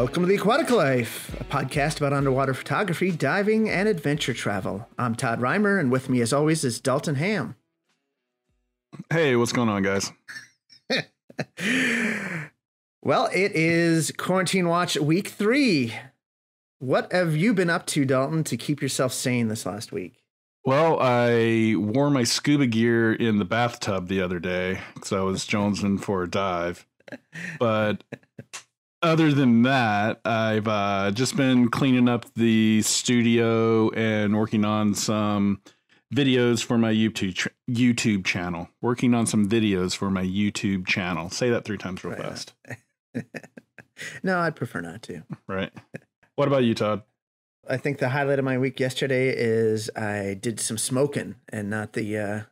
Welcome to the Aquatic Life, a podcast about underwater photography, diving, and adventure travel. I'm Todd Reimer, and with me, as always, is Dalton Hamm. Hey, what's going on, guys? Well, it is Quarantine Watch Week 3. What have you been up to, Dalton, to keep yourself sane this last week? Well, I wore my scuba gear in the bathtub the other day because I was jonesing for a dive. But other than that, I've just been cleaning up the studio and working on some videos for my YouTube channel. Working on some videos for my YouTube channel. Say that 3 times real fast. No, I'd prefer not to. Right. What about you, Todd? I think the highlight of my week yesterday is I did some smoking and not the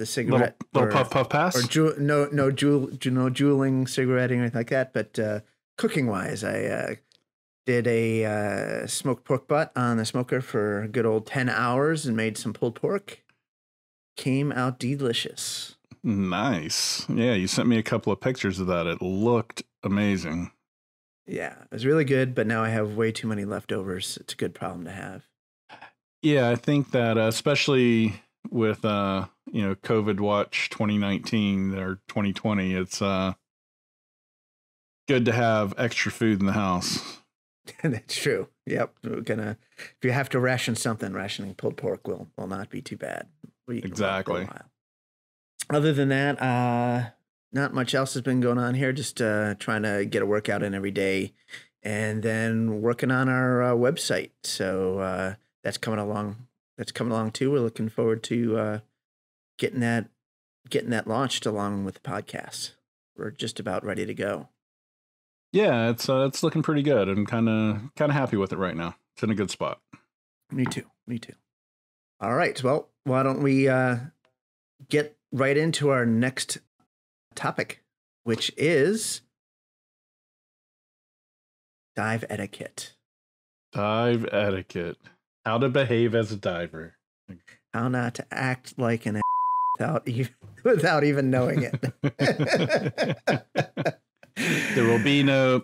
cigarette. Little puff pass? Or juuling cigarette or anything like that. But cooking wise, I did a smoked pork butt on the smoker for a good old 10 hours and made some pulled pork. Came out delicious. Nice. Yeah, you sent me a couple of pictures of that. It looked amazing. Yeah, it was really good, but now I have way too many leftovers. It's a good problem to have. Yeah, I think that especially with COVID Watch 2019 or 2020, it's good to have extra food in the house. That's true. Yep, if you have to ration something, rationing pulled pork will not be too bad. Exactly. Other than that, not much else has been going on here. Just trying to get a workout in every day, and then working on our website. So that's coming along. That's coming along too. We're looking forward to getting that launched along with the podcast. We're just about ready to go. Yeah, it's looking pretty good. I'm kind of happy with it right now. It's in a good spot. Me too. All right. Well, why don't we get right into our next topic, which is dive etiquette. Dive etiquette. How to behave as a diver. How not to act like an without even knowing it. There will be no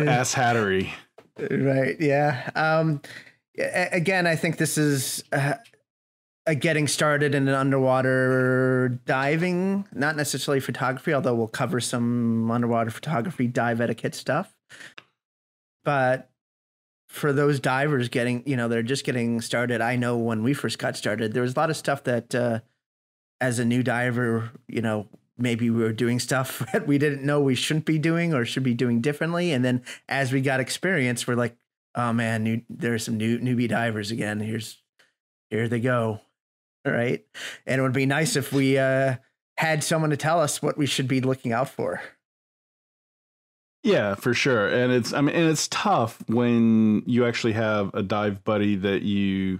ass hattery. Right. Yeah. Again, I think this is a getting started in an underwater diving, not necessarily photography, although we'll cover some underwater photography dive etiquette stuff. But for those divers they're just getting started. I know when we first got started, there was a lot of stuff that as a new diver, maybe we were doing stuff that we didn't know we shouldn't be doing or should be doing differently. And then as we got experience, we're like, oh man, there's some newbie divers again. Here they go. All right. And it would be nice if we had someone to tell us what we should be looking out for. Yeah, for sure. And it's tough when you actually have a dive buddy that you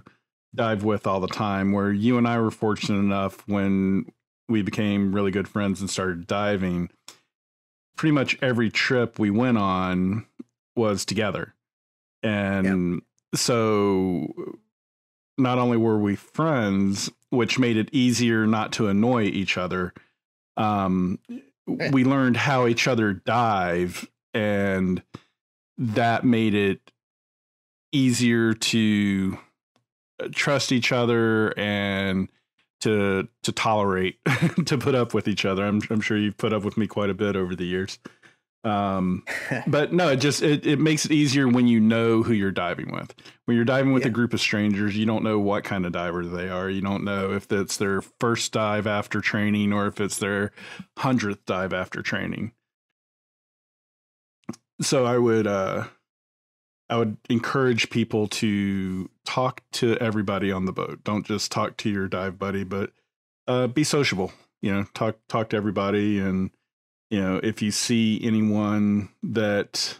dive with all the time, where you and I were fortunate enough when we became really good friends and started diving. Pretty much every trip we went on was together. And so not only were we friends, which made it easier not to annoy each other, we learned how each other dive, and that made it easier to trust each other and to tolerate, to put up with each other. I'm sure you've put up with me quite a bit over the years. But no, it makes it easier when you know who you're diving with. When you're diving with a group of strangers, you don't know what kind of diver they are. You don't know if it's their first dive after training or if it's their 100th dive after training. So I would encourage people to talk to everybody on the boat. Don't just talk to your dive buddy, but be sociable. Talk to everybody, and if you see anyone that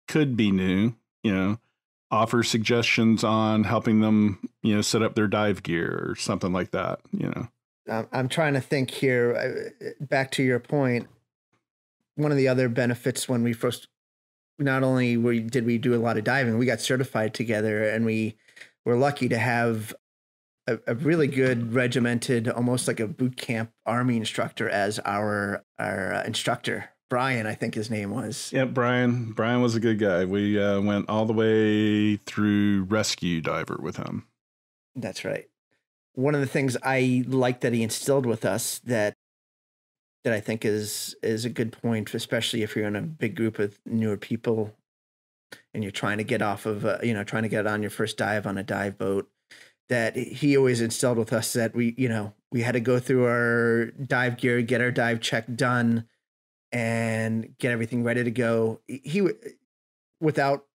could be new, offer suggestions on helping them, set up their dive gear or something like that. I'm trying to think here. Back to your point, one of the other benefits when we first, not only did we do a lot of diving, we got certified together, and we were lucky to have a really good regimented, almost like a boot camp Army instructor as our instructor Brian, I think his name was. Yeah, Brian. Brian was a good guy. We went all the way through rescue diver with him. That's right. One of the things I like that he instilled with us that I think is a good point, especially if you're in a big group of newer people and you're trying to get off of, trying to get on your first dive on a dive boat, that he always instilled with us that we had to go through our dive gear, get our dive check done, and get everything ready to go. Without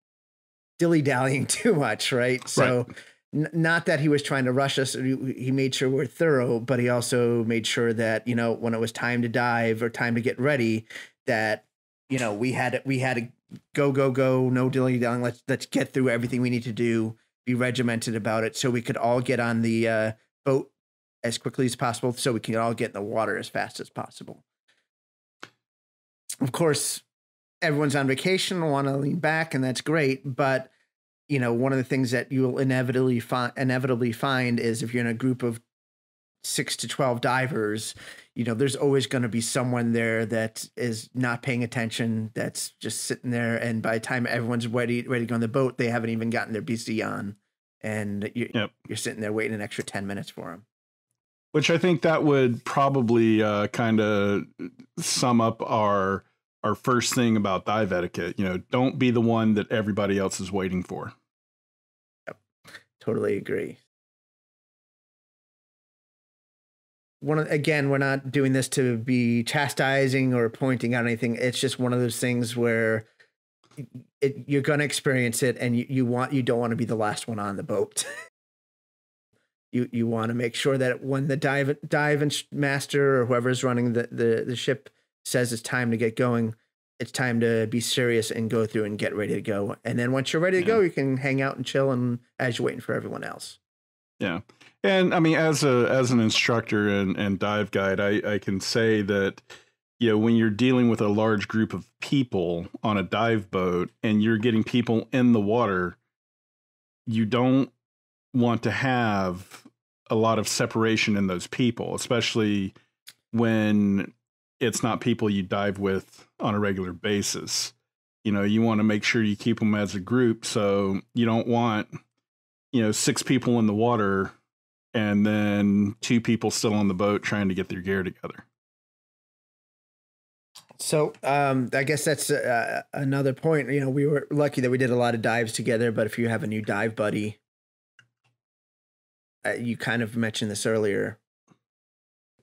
dilly-dallying too much, right? So Right. Not that he was trying to rush us. He made sure we're thorough, but he also made sure that, when it was time to dive or time to get ready, that, we had to go, no dilly-dallying. Let's get through everything we need to do, be regimented about it so we could all get on the boat as quickly as possible so we can all get in the water as fast as possible. Of course, everyone's on vacation, want to lean back, and that's great. But, one of the things that you'll inevitably find is if you're in a group of 6 to 12 divers, there's always going to be someone there that is not paying attention, that's just sitting there. And by the time everyone's ready to go on the boat, they haven't even gotten their BC on. And you're sitting there waiting an extra 10 minutes for them. Which I think that would probably kind of sum up our first thing about dive etiquette. Don't be the one that everybody else is waiting for. Yep, totally agree. Again, we're not doing this to be chastising or pointing out anything. It's just one of those things where you're going to experience it, and you don't want to be the last one on the boat. You want to make sure that when the dive master or whoever's running the ship says it's time to get going, it's time to be serious and go through and get ready to go. And then once you're ready to go, you can hang out and chill and as you're waiting for everyone else. Yeah. And I mean, as an instructor and dive guide, I can say that, when you're dealing with a large group of people on a dive boat and you're getting people in the water, you don't want to have a lot of separation in those people, especially when it's not people you dive with on a regular basis. You want to make sure you keep them as a group. So you don't want, 6 people in the water and then 2 people still on the boat trying to get their gear together. So I guess that's another point. We were lucky that we did a lot of dives together, but if you have a new dive buddy, you kind of mentioned this earlier.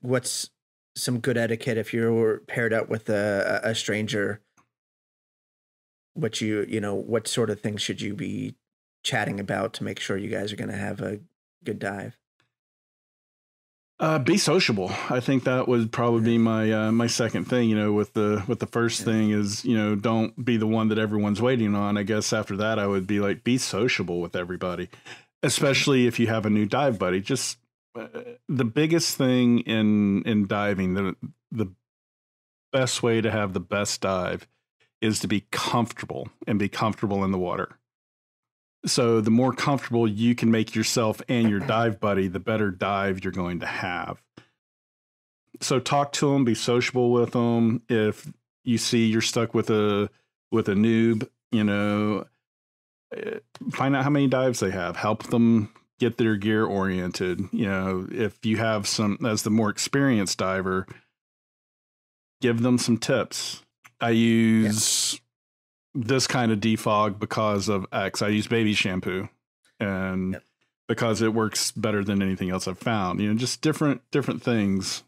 What's some good etiquette if you're paired up with a stranger? What sort of things should you be chatting about to make sure you guys are going to have a good dive? Be sociable. I think that would probably be my second thing. With the first thing is, don't be the one that everyone's waiting on. I guess after that, I would be like, be sociable with everybody, especially if you have a new dive buddy. Just the biggest thing in diving, the best way to have the best dive is to be comfortable and be comfortable in the water. So the more comfortable you can make yourself and your dive buddy, the better dive you're going to have. So talk to them, be sociable with them. If you see you're stuck with a noob, find out how many dives they have. Help them get their gear oriented. If you have as the more experienced diver, give them some tips. I use this kind of defog because of X. I use baby shampoo, and because it works better than anything else I've found. Just different things,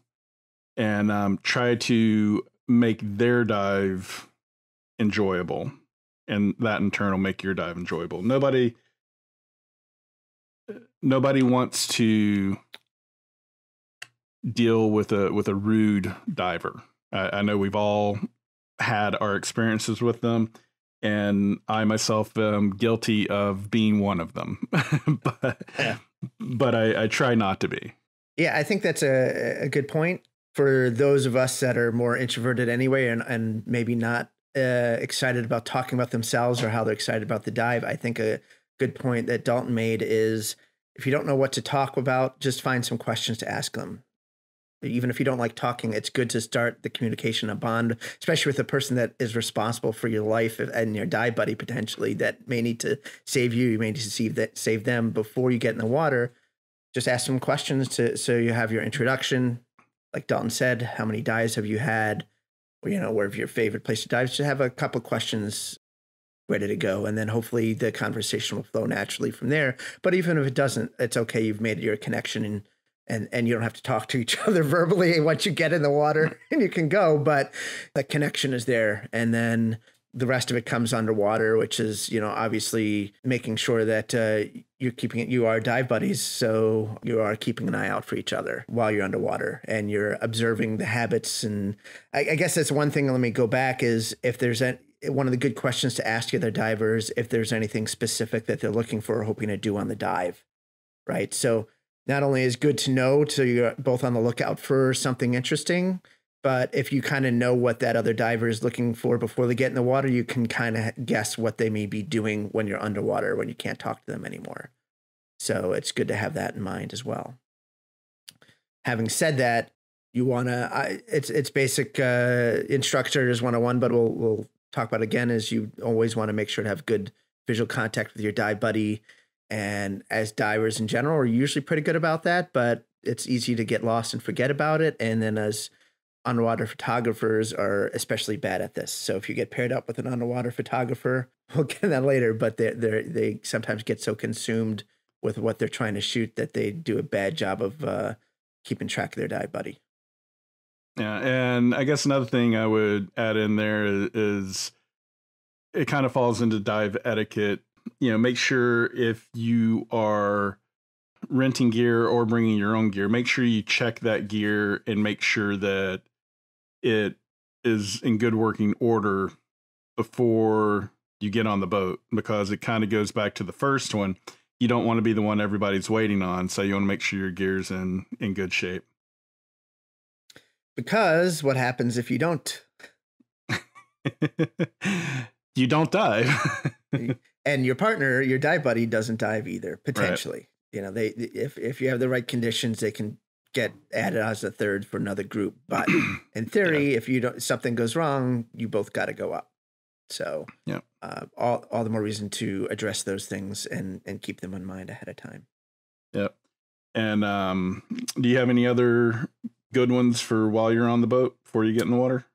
and try to make their dive enjoyable, and that in turn will make your dive enjoyable. Nobody wants to deal with a rude diver. I know we've all had our experiences with them, and I myself am guilty of being one of them, but I try not to be. Yeah, I think that's a good point for those of us that are more introverted anyway, and maybe not excited about talking about themselves or how they're excited about the dive. I think a good point that Dalton made is if you don't know what to talk about, just find some questions to ask them. Even if you don't like talking, it's good to start the communication, a bond, especially with the person that is responsible for your life and your dive buddy potentially that may need to save you. You may need to save them before you get in the water. Just ask them questions so you have your introduction. Like Dalton said, how many dives have you had? Or, wherever your favorite place to dive. Just have a couple questions ready to go. And then hopefully the conversation will flow naturally from there. But even if it doesn't, it's okay. You've made your connection and you don't have to talk to each other verbally once you get in the water and you can go, but the connection is there. And then the rest of it comes underwater, which is, obviously making sure that you are dive buddies. So you are keeping an eye out for each other while you're underwater and you're observing the habits. And I guess that's one thing. Let me go back is if there's one of the good questions to ask the other divers, if there's anything specific that they're looking for or hoping to do on the dive, right? So not only is good to know, so you're both on the lookout for something interesting, but if you kind of know what that other diver is looking for before they get in the water, you can kind of guess what they may be doing when you're underwater, when you can't talk to them anymore. So it's good to have that in mind as well. Having said that, you want to, it's basic instructors 101, but we'll talk about again is you always want to make sure to have good visual contact with your dive buddy. And as divers in general, we're usually pretty good about that, but it's easy to get lost and forget about it. And then as underwater photographers are especially bad at this. So if you get paired up with an underwater photographer, we'll get to that later, but they sometimes get so consumed with what they're trying to shoot that they do a bad job of keeping track of their dive buddy. Yeah. And I guess another thing I would add in there is it kind of falls into dive etiquette. Make sure if you are renting gear or bringing your own gear, make sure you check that gear and make sure that it is in good working order before you get on the boat, because it kind of goes back to the first one. You don't want to be the one everybody's waiting on. So you want to make sure your gear's in good shape. Because what happens if you don't? You don't dive. And your partner, your dive buddy, doesn't dive either, potentially. Right. If you have the right conditions, they can get added as a third for another group. But in theory, if something goes wrong, you both got to go up. So all the more reason to address those things and keep them in mind ahead of time. Yep. And do you have any other good ones for while you're on the boat before you get in the water?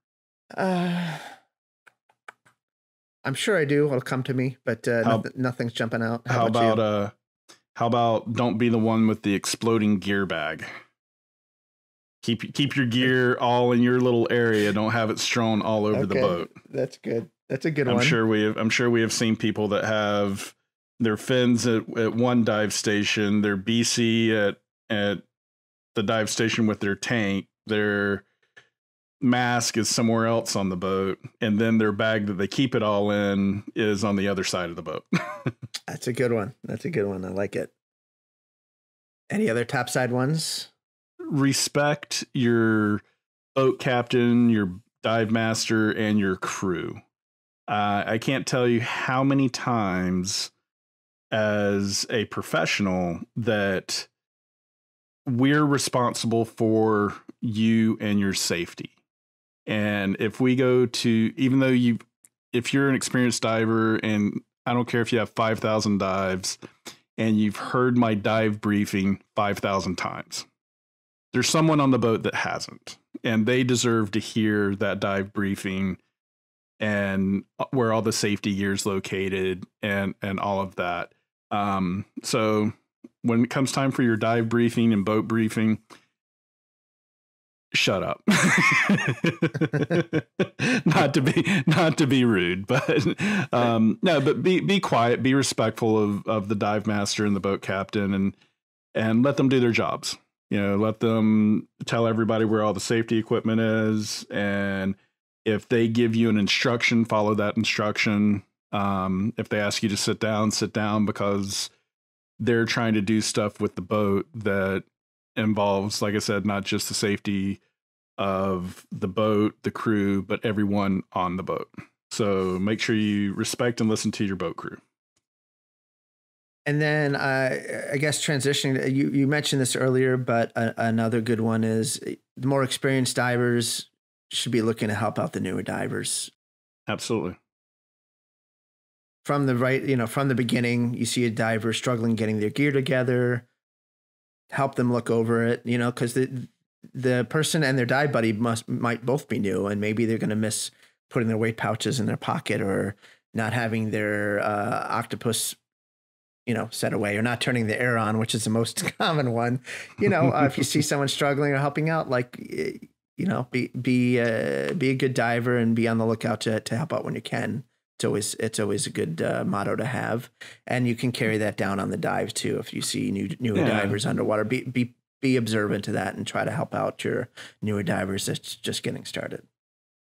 I'm sure I do. It'll come to me, but nothing's jumping out. How about don't be the one with the exploding gear bag? Keep your gear all in your little area. Don't have it strewn all over the boat. That's good. That's a good one. I'm sure we have seen people that have their fins at one dive station, their BC at the dive station with their tank, their mask is somewhere else on the boat, and then their bag that they keep it all in is on the other side of the boat. That's a good one. I like it. Any other topside ones? Respect your boat captain, your dive master, and your crew. I can't tell you how many times as a professional that we're responsible for you and your safety. And if we go to, even though if you're an experienced diver, and I don't care if you have 5,000 dives and you've heard my dive briefing 5,000 times, there's someone on the boat that hasn't, and they deserve to hear that dive briefing and where all the safety gear is located and all of that. So when it comes time for your dive briefing and boat briefing, shut up. not to be rude, but no, but be quiet, be respectful of the dive master and the boat captain, and let them do their jobs. Let them tell everybody where all the safety equipment is, and if they give you an instruction, follow that instruction. If they ask you to sit down, because they're trying to do stuff with the boat that involves, like I said, not just the safety of the boat, the crew, but everyone on the boat. So make sure you respect and listen to your boat crew. And then I guess transitioning, you mentioned this earlier, but another good one is the more experienced divers should be looking to help out the newer divers. Absolutely. From the beginning, you see a diver struggling getting their gear together, help them look over it, because the person and their dive buddy might both be new, and maybe they're going to miss putting their weight pouches in their pocket, or not having their octopus, set away, or not turning the air on, which is the most common one. If you see someone struggling or helping out, be a good diver and be on the lookout to help out when you can. It's always a good motto to have, and you can carry that down on the dive too. If you see newer divers underwater, be observant to that and try to help out your newer divers that's just getting started.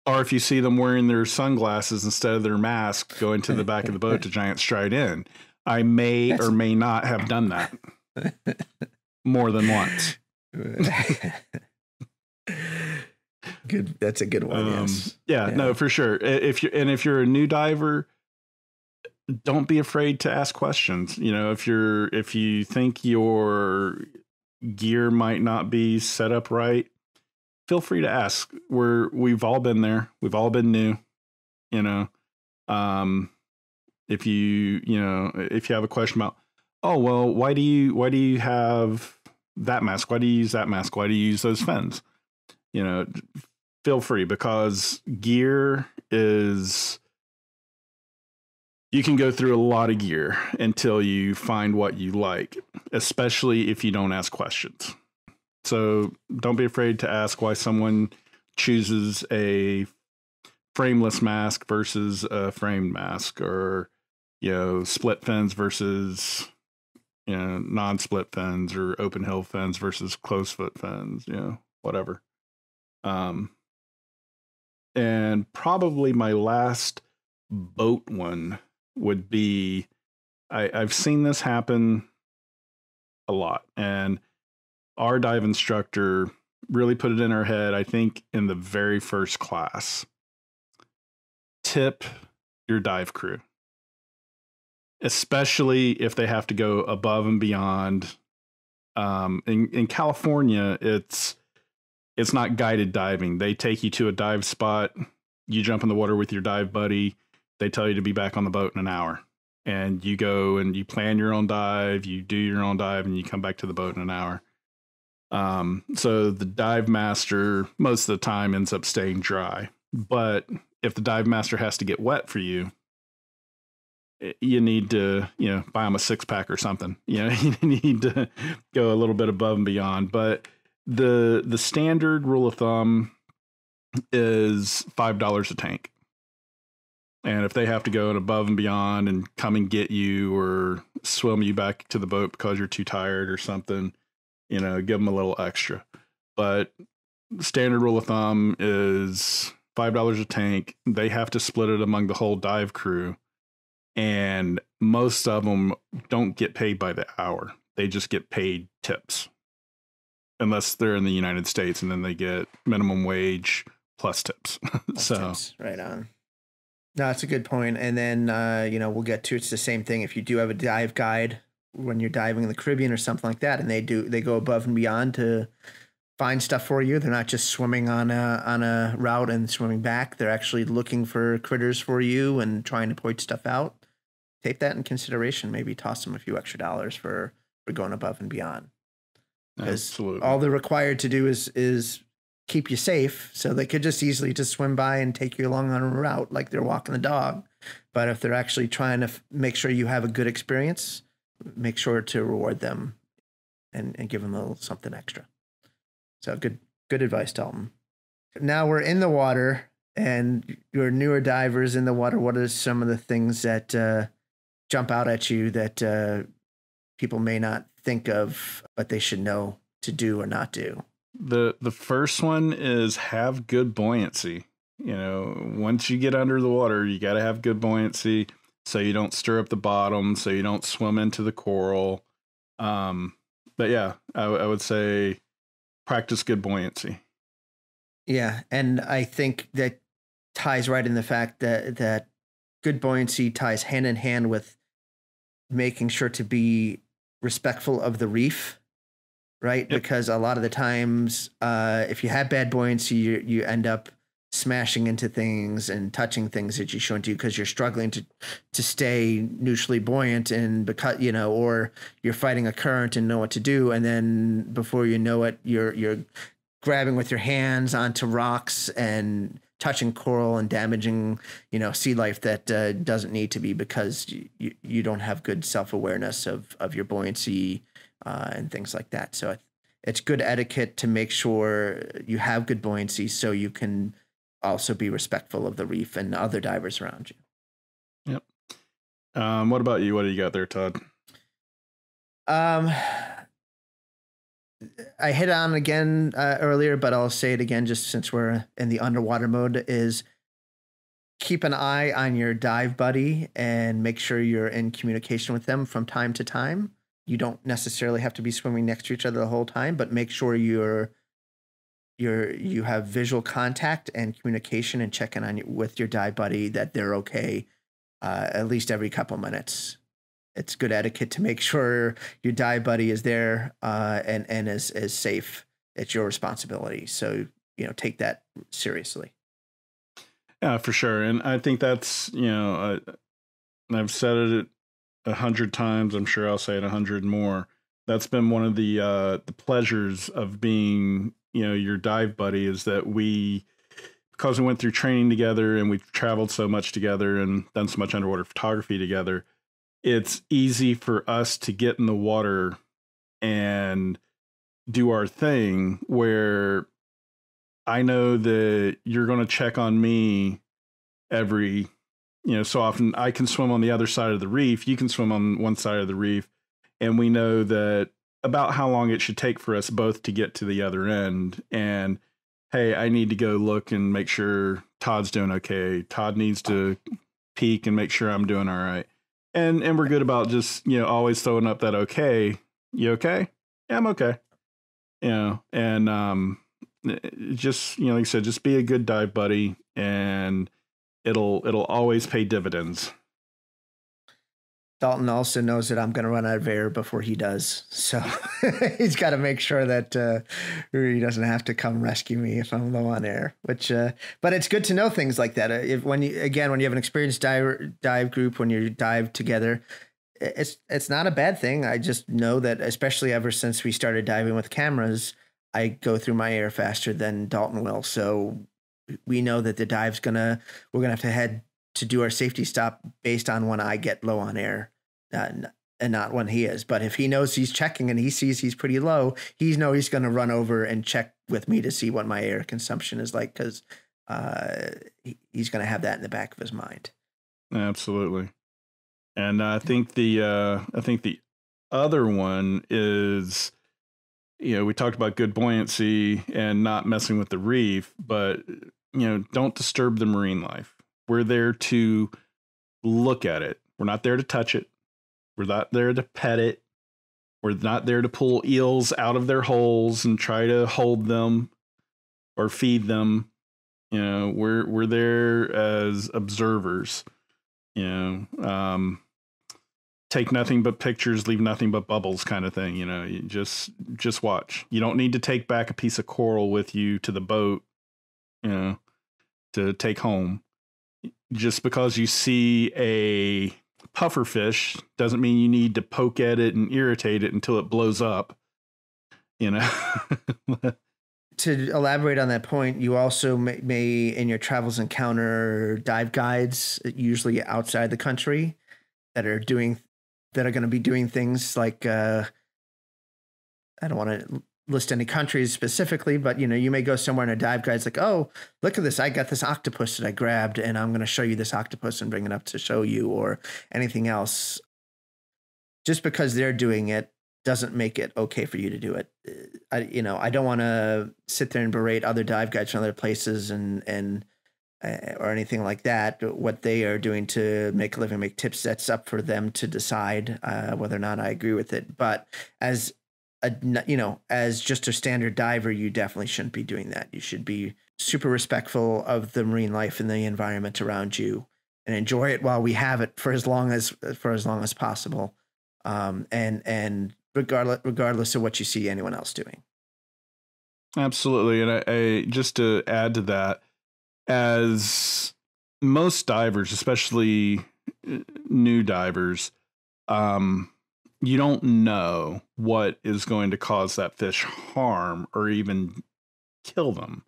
Or if you see them wearing their sunglasses instead of their mask, go into the back of the boat to giant stride in. I may or may not have done that more than once. Good. That's a good one. Yes. Yeah, no, for sure. If you're a new diver, don't be afraid to ask questions. If you think your gear might not be set up right, feel free to ask. We've all been there. We've all been new. If you have a question about, oh well, why do you have that mask? Why do you use that mask? Why do you use those fins? Feel free, because gear is, you can go through a lot of gear until you find what you like, especially if you don't ask questions. So don't be afraid to ask why someone chooses a frameless mask versus a framed mask, or, split fins versus, non-split fins, or open hill fins versus closed foot fins, whatever. And probably my last boat one would be, I've seen this happen a lot, and our dive instructor really put it in our head, I think, in the very first class. Tip your dive crew, especially if they have to go above and beyond. In California, it's not guided diving. They take you to a dive spot. You jump in the water with your dive buddy. They tell you to be back on the boat in an hour. And you go and you plan your own dive. You do your own dive, and you come back to the boat in an hour. So the dive master most of the time ends up staying dry. But if the dive master has to get wet for you, you need to, buy them a 6-pack or something. You need to go a little bit above and beyond. But the standard rule of thumb is $5 a tank. And if they have to go above and beyond and come and get you or swim you back to the boat because you're too tired or something, give them a little extra. But the standard rule of thumb is $5 a tank. They have to split it among the whole dive crew. And most of them don't get paid by the hour. They just get paid tips. Unless they're in the United States, and then they get minimum wage plus tips. Tips. Right on. No, that's a good point. And then, we'll get to, it's the same thing. If you do have a dive guide when you're diving in the Caribbean or something like that, and they go above and beyond to find stuff for you. They're not just swimming on a route and swimming back. They're actually looking for critters for you and trying to point stuff out. Take that in consideration. Maybe toss them a few extra dollars for going above and beyond. Because all they're required to do is keep you safe. So they could just easily just swim by and take you along on a route like they're walking the dog. But if they're actually trying to make sure you have a good experience, make sure to reward them and give them a little something extra. So good advice, Dalton. Now we're in the water, and you're newer divers in the water. What are some of the things that jump out at you that people may not think of, but they should know to do or not do? The first one is have good buoyancy. Once you get under the water, you got to have good buoyancy so you don't stir up the bottom, so you don't swim into the coral. But yeah, I would say practice good buoyancy. Yeah, and I think that ties right in the fact that good buoyancy ties hand in hand with making sure to be respectful of the reef, right? Yep. Because a lot of the times, if you have bad buoyancy, you end up smashing into things and touching things that you shouldn't do because you're struggling to stay neutrally buoyant, and because or you're fighting a current and know what to do, and then before you know it, you're grabbing with your hands onto rocks and touching coral and damaging sea life that doesn't need to be, because you don't have good self-awareness of your buoyancy and things like that. So it's good etiquette to make sure you have good buoyancy so you can also be respectful of the reef and other divers around you. Yep. What about you? What do you got there, Todd? I hit on again earlier, but I'll say it again just since we're in the underwater mode, is keep an eye on your dive buddy and make sure you're in communication with them from time to time. You don't necessarily have to be swimming next to each other the whole time, but make sure you have visual contact and communication, and check in with your dive buddy that they're okay at least every couple minutes. It's good etiquette to make sure your dive buddy is there and is safe. It's your responsibility. So, take that seriously. Yeah, for sure. And I think that's, I've said it 100 times. I'm sure I'll say it 100 more. That's been one of the pleasures of being, your dive buddy, is that because we went through training together and we've traveled so much together and done so much underwater photography together, it's easy for us to get in the water and do our thing, where I know that you're going to check on me every, so often. I can swim on the other side of the reef. You can swim on one side of the reef. And we know that about how long it should take for us both to get to the other end. And hey, I need to go look and make sure Todd's doing okay. Todd needs to peek and make sure I'm doing all right. And we're good about just, always throwing up that, okay, you okay? Yeah, I'm okay. And just, like I said, just be a good dive buddy, and it'll always pay dividends. Dalton also knows that I'm going to run out of air before he does. So he's got to make sure that he doesn't have to come rescue me if I'm low on air, but it's good to know things like that. When you have an experienced dive group, when you dive together, it's not a bad thing. I just know that, especially ever since we started diving with cameras, I go through my air faster than Dalton will. So we know that the dive's we're going to have to head to do our safety stop based on when I get low on air. And not when he is. But if he knows he's checking and he sees he's pretty low, he's going to run over and check with me to see what my air consumption is like, because he's going to have that in the back of his mind. Absolutely. And I think the other one is, we talked about good buoyancy and not messing with the reef, but don't disturb the marine life. We're there to look at it. We're not there to touch it. We're not there to pet it. We're not there to pull eels out of their holes and try to hold them or feed them. We're there as observers. Take nothing but pictures, leave nothing but bubbles, kind of thing. You just watch. You don't need to take back a piece of coral with you to the boat, to take home. Just because you see a pufferfish doesn't mean you need to poke at it and irritate it until it blows up. To elaborate on that point, you also may in your travels encounter dive guides, usually outside the country, that are going to be doing things like I don't want to list any countries specifically, but you may go somewhere and a dive guide's like, oh, look at this, I got this octopus that I grabbed and I'm going to show you this octopus and bring it up to show you, or anything else. Just because they're doing it doesn't make it okay for you to do it. I don't want to sit there and berate other dive guides from other places and or anything like that. What they are doing to make a living, make tips, that's up for them to decide whether or not I agree with it. But as just a standard diver, you definitely shouldn't be doing that. You should be super respectful of the marine life and the environment around you, and enjoy it while we have it for as long as possible. And regardless of what you see anyone else doing. Absolutely. And I just to add to that, as most divers, especially new divers, you don't know what is going to cause that fish harm or even kill them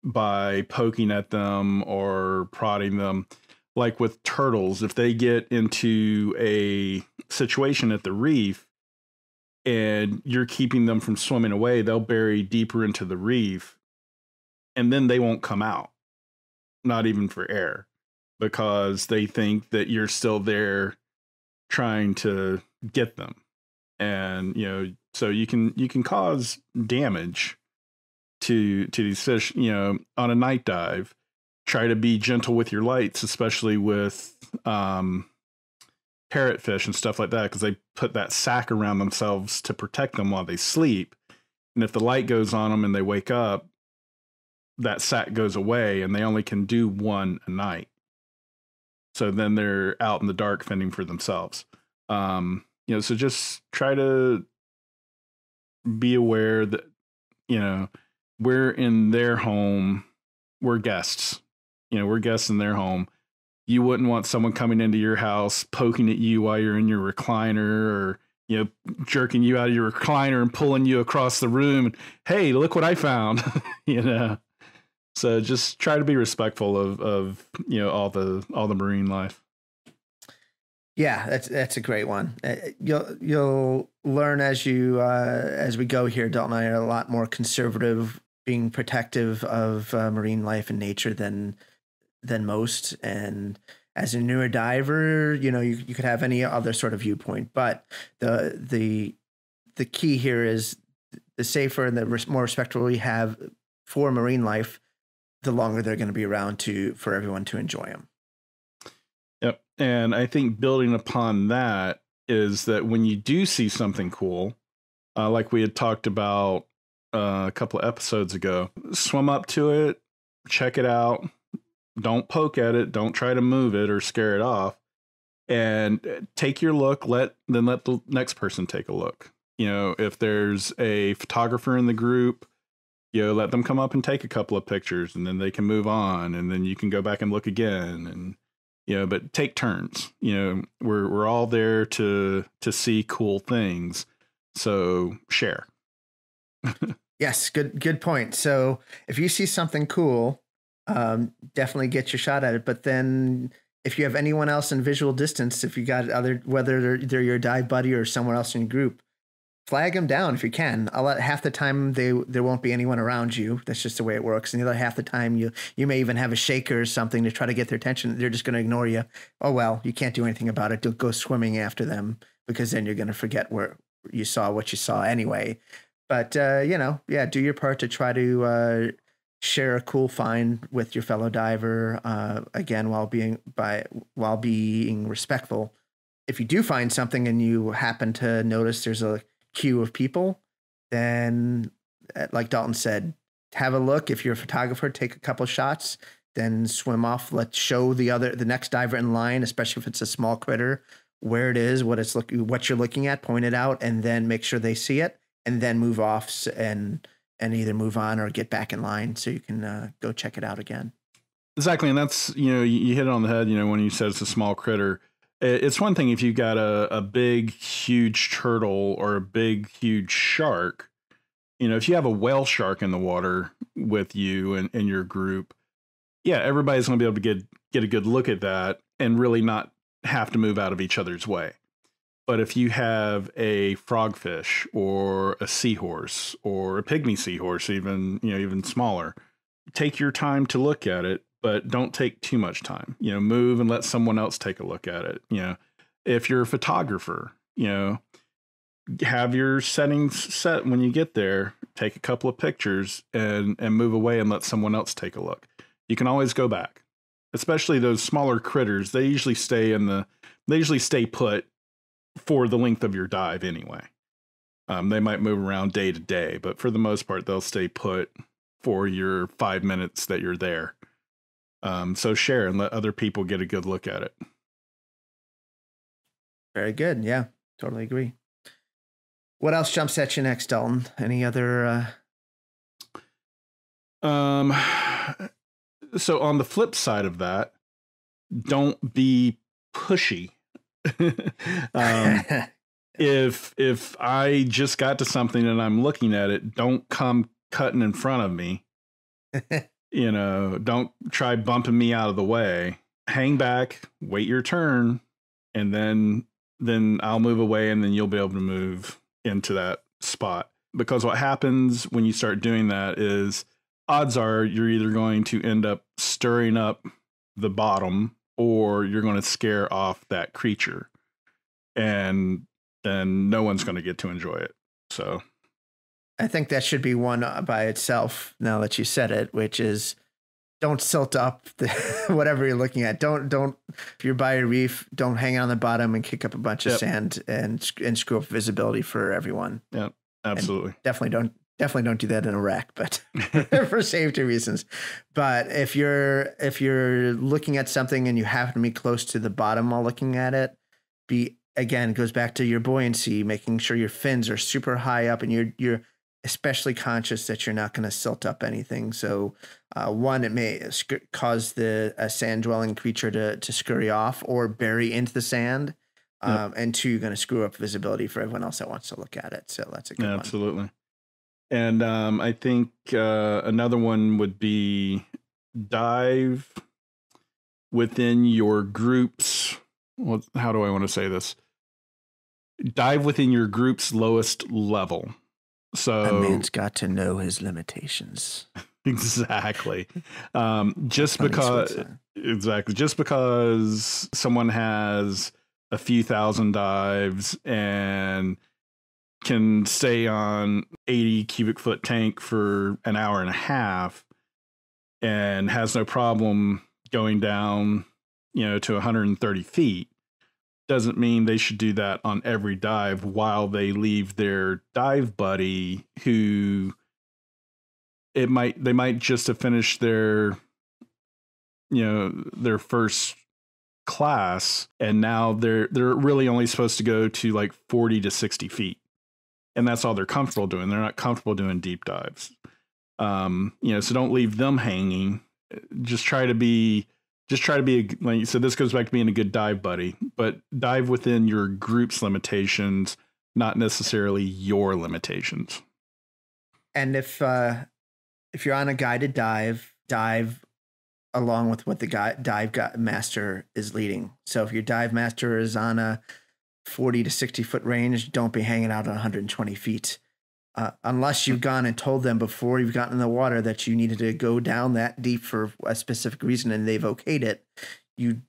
by poking at them or prodding them. Like with turtles, if they get into a situation at the reef and you're keeping them from swimming away, they'll bury deeper into the reef and then they won't come out, not even for air, because they think that you're still there trying to get them. And, you know, so you can cause damage to these fish, you know, on a night dive. Try to be gentle with your lights, especially with parrotfish and stuff like that, because they put that sack around themselves to protect them while they sleep. And if the light goes on them and they wake up, that sack goes away and they only can do one a night. So then they're out in the dark fending for themselves. You know, so just try to be aware that, you know, we're in their home. We're guests. You know, we're guests in their home. You wouldn't want someone coming into your house, poking at you while you're in your recliner, or, you know, jerking you out of your recliner and pulling you across the room. And, hey, look what I found, you know? So just try to be respectful of, you know, all the marine life. Yeah, that's a great one. You'll learn as we go here. Dalton and I are a lot more conservative, being protective of marine life and nature than most. And as a newer diver, you know, you could have any other sort of viewpoint, but the key here is the safer and the more respectful we have for marine life, the longer they're going to be around for everyone to enjoy them. Yep. And I think building upon that is that when you do see something cool, like we had talked about a couple of episodes ago, swim up to it, check it out. Don't poke at it. Don't try to move it or scare it off. And take your look. Let the next person take a look. You know, if there's a photographer in the group, you know, let them come up and take a couple of pictures, and then they can move on, and then you can go back and look again, and, you know, but take turns. You know, we're all there to see cool things, so share. Yes, good point. So if you see something cool, definitely get your shot at it. But then if you have anyone else in visual distance, if you got whether they're your dive buddy or someone else in your group, flag them down if you can. Half the time there won't be anyone around you. That's just the way it works. And the other half the time you may even have a shaker or something to try to get their attention. They're just going to ignore you. Oh, well, you can't do anything about it. Don't go swimming after them, because then you're going to forget where you saw what you saw anyway. But, you know, yeah, do your part to try to share a cool find with your fellow diver, again, while being respectful. If you do find something and you happen to notice there's a queue of people, then, like Dalton said, have a look. If you're a photographer, take a couple shots, then swim off. Let's show the next diver in line, especially if it's a small critter, where it is, what you're looking at, point it out, and then make sure they see it, and then move off and either move on or get back in line so you can go check it out again. Exactly. And that's, you know, you hit it on the head, you know, when you said it's a small critter. It's one thing if you've got a big, huge turtle or a big, huge shark. You know, if you have a whale shark in the water with you and your group, yeah, everybody's going to be able to get a good look at that and really not have to move out of each other's way. But if you have a frogfish or a seahorse or a pygmy seahorse, even smaller, take your time to look at it, but don't take too much time. You know, move and let someone else take a look at it. You know, if you're a photographer, you know, have your settings set when you get there, take a couple of pictures and move away and let someone else take a look. You can always go back, especially those smaller critters. They usually stay put for the length of your dive anyway. They might move around day to day, but for the most part, they'll stay put for your 5 minutes that you're there. So share and let other people get a good look at it. Very good. Yeah, totally agree. What else jumps at you next, Dalton? Any other? So on the flip side of that, don't be pushy. If I just got to something and I'm looking at it, don't come cutting in front of me. Don't try bumping me out of the way. Hang back, wait your turn, and then I'll move away, and then you'll be able to move into that spot. Because what happens when you start doing that is odds are you're either going to end up stirring up the bottom or you're going to scare off that creature. And then no one's going to get to enjoy it. So I think that should be one by itself now that you said it, which is don't silt up whatever you're looking at. Don't, if you're by a reef, don't hang on the bottom and kick up a bunch of sand and screw up visibility for everyone. Yeah, absolutely. And definitely don't do that in a wreck, but for safety reasons. But if you're looking at something and you happen to be close to the bottom while looking at it, again, it goes back to your buoyancy, making sure your fins are super high up and you're especially conscious that you're not going to silt up anything. So one, it may cause a sand dwelling creature to scurry off or bury into the sand. And two, you're going to screw up visibility for everyone else that wants to look at it. So that's a good one. Absolutely. And I think another one would be dive within your groups. Well, how do I want to say this? Dive within your group's lowest level. So a man's got to know his limitations. Exactly. Just because someone has a few thousand dives and can stay on 80 cubic foot tank for an hour and a half and has no problem going down, to 130 feet, doesn't mean they should do that on every dive while they leave their dive buddy who they might just have finished their first class and now they're really only supposed to go to like 40 to 60 feet. And that's all they're comfortable doing. They're not comfortable doing deep dives. So don't leave them hanging. Just try to be like you said, this goes back to being a good dive buddy, but dive within your group's limitations, not necessarily your limitations. And if you're on a guided dive along with what the dive master is leading. So if your dive master is on a 40 to 60 foot range, don't be hanging out on 120 feet. Unless you've gone and told them before you've gotten in the water that you needed to go down that deep for a specific reason and they've okayed it, you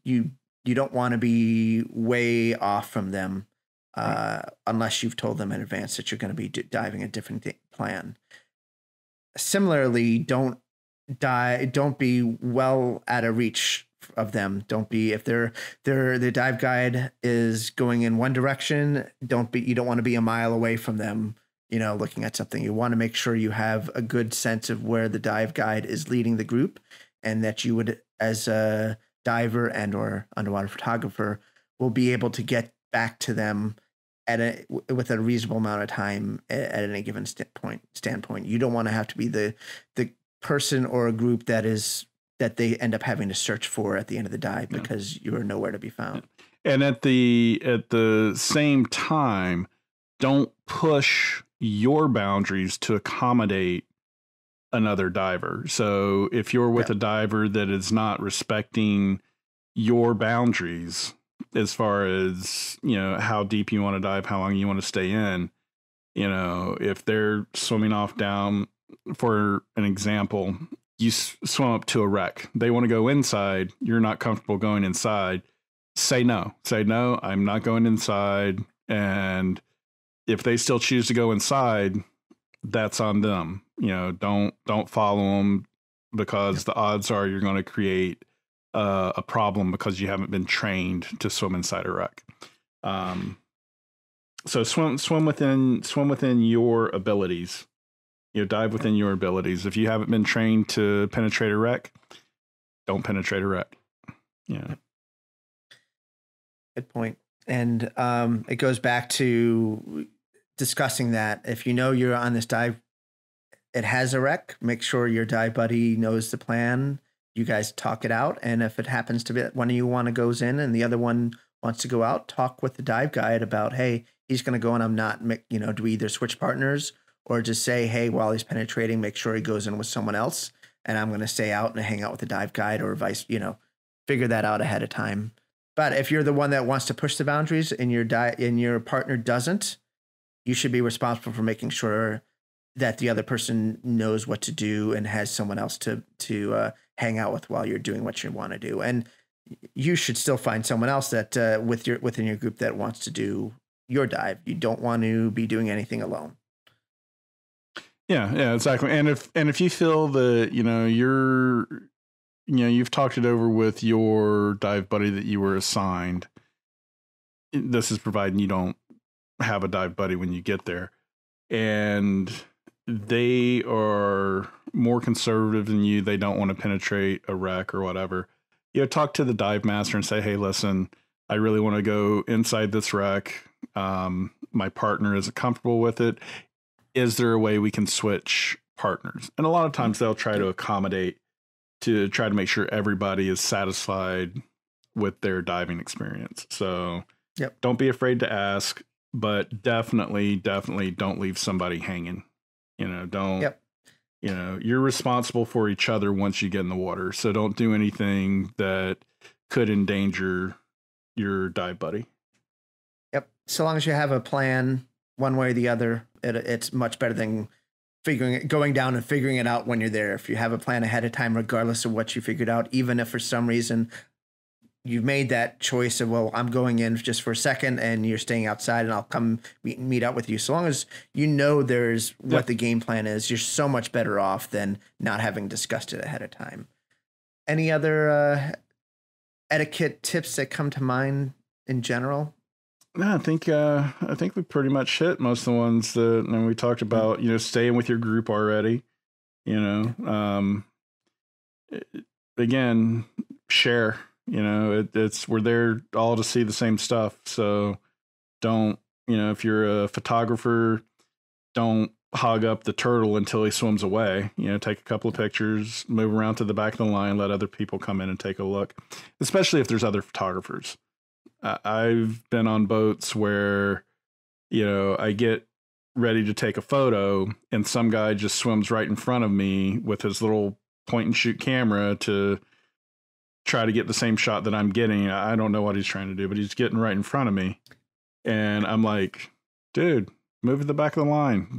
don't want to be way off from them unless you've told them in advance that you're going to be diving a different plan. Similarly, don't be well out of reach of them. Don't be, if their dive guide is going in one direction, you don't want to be a mile away from them, looking at something. You want to make sure you have a good sense of where the dive guide is leading the group and that you would, as a diver and or underwater photographer, will be able to get back to them with a reasonable amount of time at any given standpoint. You don't want to have to be the person or a group that they end up having to search for at the end of the dive because you are nowhere to be found. And at the same time, don't push your boundaries to accommodate another diver. So if you're with a diver that is not respecting your boundaries as far as, how deep you want to dive, how long you want to stay in, if they're swimming off down, for an example, you swim up to a wreck. They want to go inside. You're not comfortable going inside. Say no, I'm not going inside. And if they still choose to go inside, that's on them. Don't follow them because the odds are you're going to create a problem because you haven't been trained to swim inside a wreck. So swim within your abilities. Dive within your abilities. If you haven't been trained to penetrate a wreck, don't penetrate a wreck. Yeah. Good point. And it goes back to discussing that. If you know you're on this dive, it has a wreck, make sure your dive buddy knows the plan. You guys talk it out. And if it happens to be that one of you goes in and the other one wants to go out, talk with the dive guide about, hey, he's going to go and I'm not, do we either switch partners or just say, hey, while he's penetrating, make sure he goes in with someone else. And I'm going to stay out and hang out with the dive guide or figure that out ahead of time. But if you're the one that wants to push the boundaries and your partner doesn't, you should be responsible for making sure that the other person knows what to do and has someone else to hang out with while you're doing what you want to do. And you should still find someone else that within your group that wants to do your dive. You don't want to be doing anything alone. Yeah, exactly. And if you feel that, you've talked it over with your dive buddy that you were assigned, this is providing you don't have a dive buddy when you get there, and they are more conservative than you, they don't want to penetrate a wreck or whatever, talk to the dive master and say, hey, listen, I really want to go inside this wreck. My partner isn't comfortable with it. Is there a way we can switch partners? And a lot of times they'll try to accommodate to try to make sure everybody is satisfied with their diving experience. So Don't be afraid to ask, but definitely don't leave somebody hanging. You're responsible for each other once you get in the water. So don't do anything that could endanger your dive buddy. Yep. So long as you have a plan one way or the other, it's much better than going down and figuring it out when you're there. If you have a plan ahead of time, regardless of what you figured out, even if for some reason you've made that choice of, well, I'm going in just for a second and you're staying outside and I'll come meet up with you. So long as you know there's what the game plan is, you're so much better off than not having discussed it ahead of time. Any other etiquette tips that come to mind in general? No, I think we pretty much hit most of the ones that we talked about. Staying with your group already. Again, share. We're there all to see the same stuff. So don't, if you're a photographer, don't hog up the turtle until he swims away. Take a couple of pictures, move around to the back of the line, let other people come in and take a look, especially if there's other photographers. I've been on boats where, I get ready to take a photo and some guy just swims right in front of me with his little point and shoot camera to try to get the same shot that I'm getting. I don't know what he's trying to do, but he's getting right in front of me. And I'm like, dude, move to the back of the line.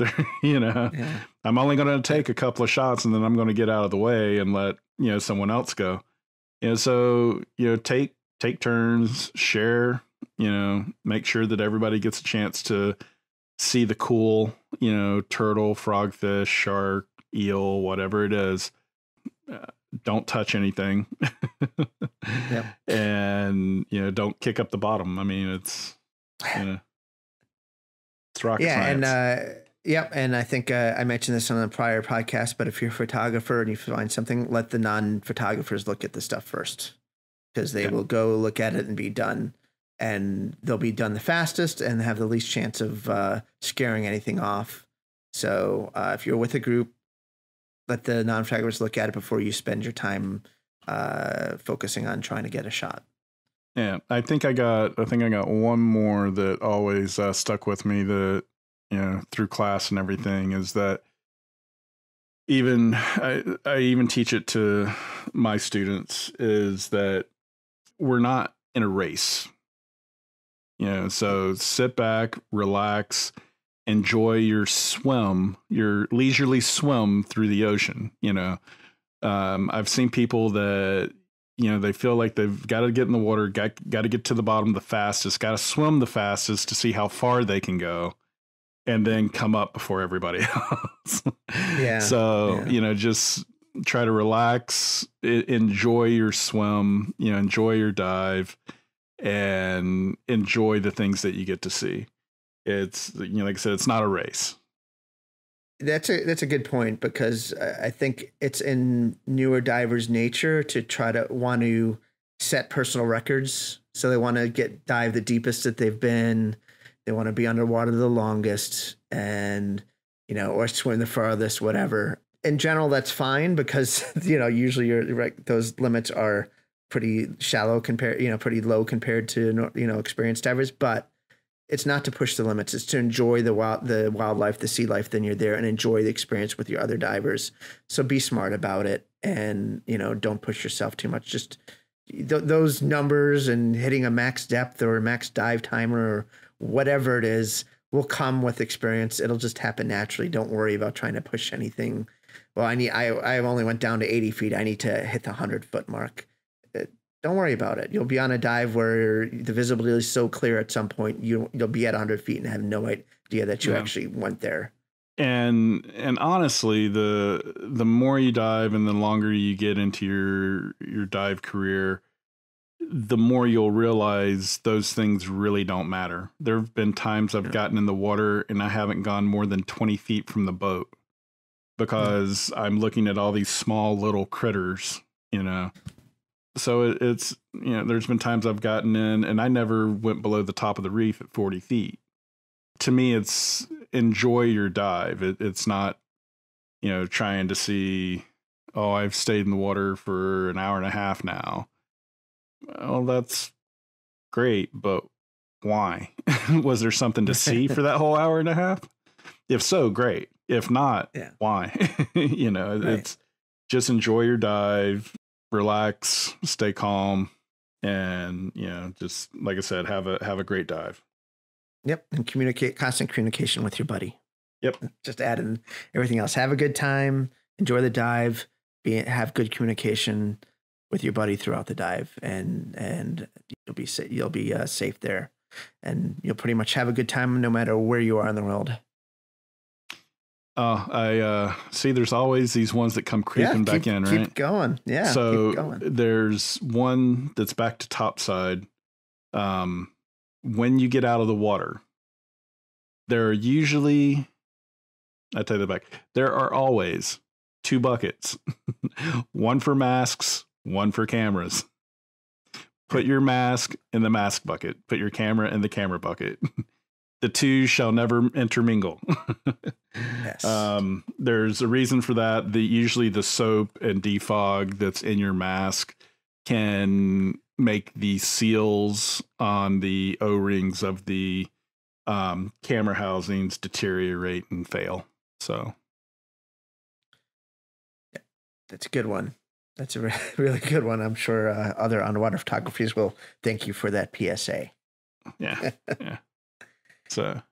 I'm only going to take a couple of shots and then I'm going to get out of the way and let, someone else go. So, take turns, share, make sure that everybody gets a chance to see the cool, turtle, frogfish, shark, eel, whatever it is. Don't touch anything. And, don't kick up the bottom. I mean, it's rocket science. And I think I mentioned this on a prior podcast, but if you're a photographer and you find something, let the non-photographers look at the stuff first. Because they will go look at it and be done, and they'll be done the fastest and have the least chance of scaring anything off. So if you're with a group, let the non-photographers look at it before you spend your time focusing on trying to get a shot. Yeah, I think I got one more that always stuck with me that through class and everything is that I even teach it to my students is that we're not in a race, so sit back, relax, enjoy your swim, your leisurely swim through the ocean. I've seen people that, they feel like they've got to get in the water, got to get to the bottom the fastest, got to swim the fastest to see how far they can go and then come up before everybody else. Just try to relax, enjoy your swim, enjoy your dive, and enjoy the things that you get to see. It's, like I said, it's not a race. That's a good point, because I think it's in newer divers' nature to want to set personal records. So they want to dive the deepest that they've been, They want to be underwater the longest and, or swim the farthest, whatever. In general, that's fine because, usually those limits are pretty shallow pretty low compared to, experienced divers, but it's not to push the limits. It's to enjoy the wildlife, the sea life. Then you're there and enjoy the experience with your other divers. So be smart about it and, don't push yourself too much. Just those numbers and hitting a max depth or max dive timer or whatever it is will come with experience. It'll just happen naturally. Don't worry about trying to push anything. Well, I only went down to 80 feet. I need to hit the 100-foot mark. Don't worry about it. You'll be on a dive where the visibility is so clear at some point, you'll be at 100 feet and have no idea that you actually went there. And honestly, the more you dive and the longer you get into your dive career, the more you'll realize those things really don't matter. There have been times I've gotten in the water and I haven't gone more than 20 feet from the boat because I'm looking at all these small little critters, So it's, there's been times I've gotten in and I never went below the top of the reef at 40 feet. To me, it's enjoy your dive. It's not, trying to see, oh, I've stayed in the water for an hour and a half now. Well, that's great, but why? Was there something to see for that whole hour and a half? If so, great. If not, why? It's just enjoy your dive. Relax, stay calm, and just like I said, have a great dive. Yep, and constant communication with your buddy. Yep, just add in everything else. Have a good time, enjoy the dive, have good communication with your buddy throughout the dive, and you'll be safe there, and you'll pretty much have a good time no matter where you are in the world. I see there's always these ones that come creeping back in, right? Keep going. Yeah. So keep going. There's one that's back to topside. When you get out of the water, there are usually, I take that back. There are always 2 buckets, one for masks, one for cameras. Put your mask in the mask bucket. Put your camera in the camera bucket. The two shall never intermingle. Yes. There's a reason for that. Usually the soap and defog that's in your mask can make the seals on the O-rings of the camera housings deteriorate and fail. So that's a good one. That's a really good one. I'm sure other underwater photographers will thank you for that PSA. Yeah. Yeah. So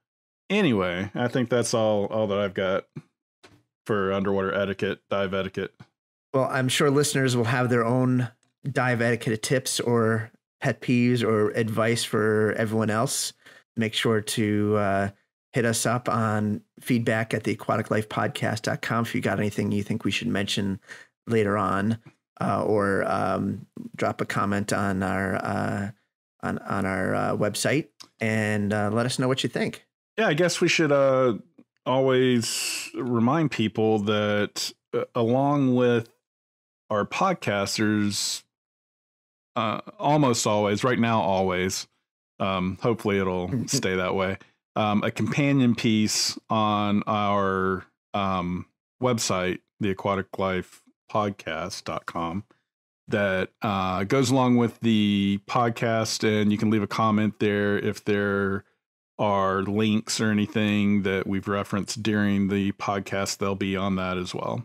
anyway, I think that's all that I've got for underwater etiquette, dive etiquette. Well, I'm sure listeners will have their own dive etiquette tips or pet peeves or advice for everyone else. Make sure to hit us up on feedback at theaquaticlifepodcast.com if you got anything you think we should mention later on, or drop a comment on our website and let us know what you think. Yeah, I guess we should always remind people that along with our podcasters, almost always, right now, always, hopefully it'll stay that way, a companion piece on our website, theaquaticlifepodcast.com, that goes along with the podcast, and you can leave a comment there if there are links or anything that we've referenced during the podcast. They'll be on that as well.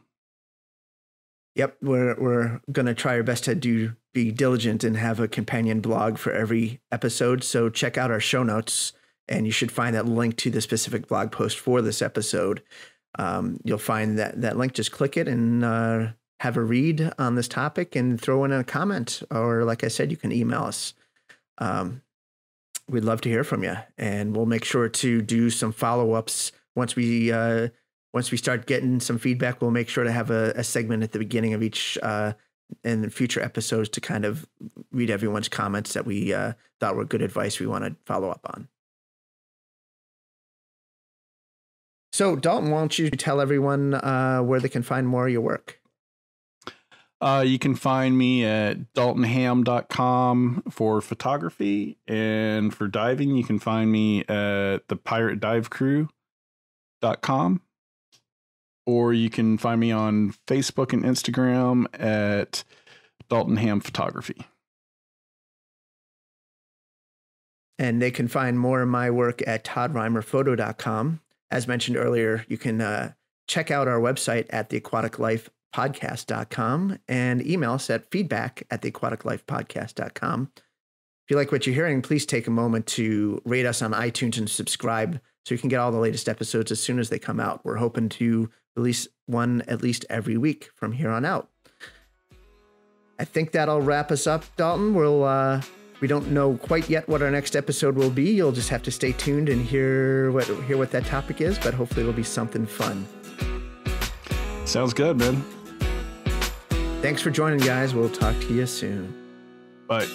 Yep, we're going to try our best to be diligent and have a companion blog for every episode. So check out our show notes, and you should find that link to the specific blog post for this episode. You'll find that link. Just click it and have a read on this topic and throw in a comment. Or like I said, you can email us. We'd love to hear from you, and we'll make sure to do some follow-ups once we start getting some feedback. We'll make sure to have a segment at the beginning of each and future episodes to kind of read everyone's comments that we thought were good advice we want to follow up on. So, Dalton, why don't you tell everyone where they can find more of your work? You can find me at daltonham.com for photography, and for diving, you can find me at thepiratedivecrew.com, or you can find me on Facebook and Instagram at Dalton Hamm Photography. And they can find more of my work at toddreimerphoto.com. As mentioned earlier, you can check out our website at theaquaticlifepodcast.com and email us at feedback@theaquaticlifepodcast.com. If you like what you're hearing, please take a moment to rate us on iTunes and subscribe so you can get all the latest episodes as soon as they come out. We're hoping to release one at least every week from here on out. I think that'll wrap us up, Dalton. We don't know quite yet what our next episode will be. You'll just have to stay tuned and hear what that topic is, but hopefully it'll be something fun. Sounds good, man. Thanks for joining, guys. We'll talk to you soon. Bye.